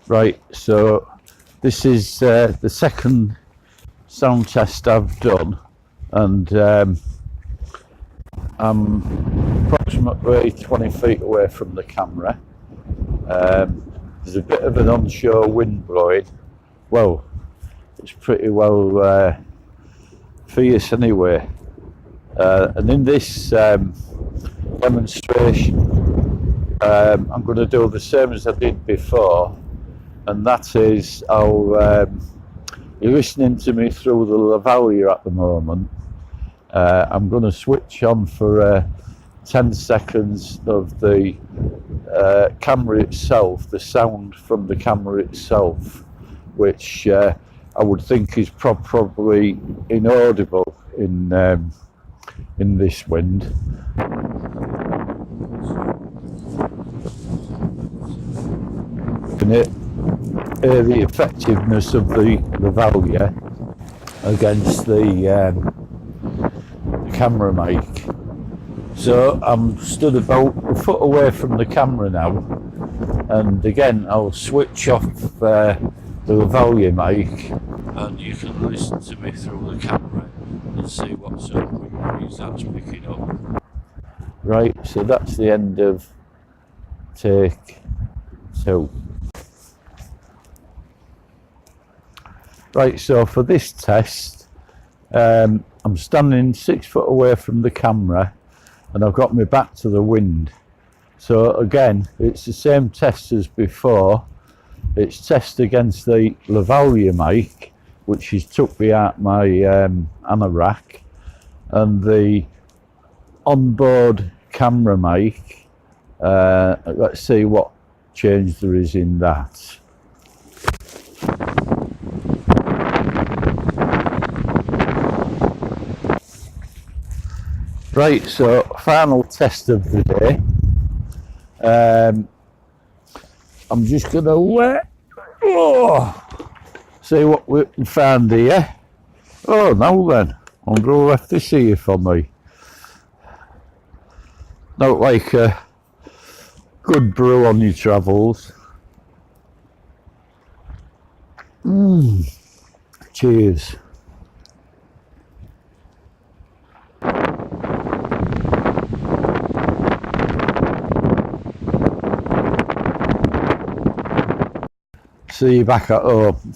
Right, so this is the second sound test I've done, and I'm approximately 20 feet away from the camera. There's a bit of an onshore wind blowing. Well, it's pretty well fierce anyway. And in this demonstration, I'm going to do the same as I did before, and that is you're listening to me through the lavalier at the moment. I'm going to switch on for 10 seconds of the camera itself, the sound from the camera itself, which I would think is probably inaudible in this wind. And the effectiveness of the lavalier against the camera mic. So I'm stood about a foot away from the camera now, and again I'll switch off the lavalier mic, and you can listen to me through the camera and see what sort of wind breeze that's picking up. Right, so that's the end of take 2. Right, so for this test, I'm standing 6 foot away from the camera, and I've got my back to the wind. So again, it's the same test as before. It's test against the lavalier mic, which is tucked behind my anorak, and the onboard camera mic. Let's see what change there is in that. Right, so final test of the day. I'm just going to see what we can find here. Oh, now then, I'm going to have to see it for me. Not like a good brew on your travels. Cheers. See you back at home.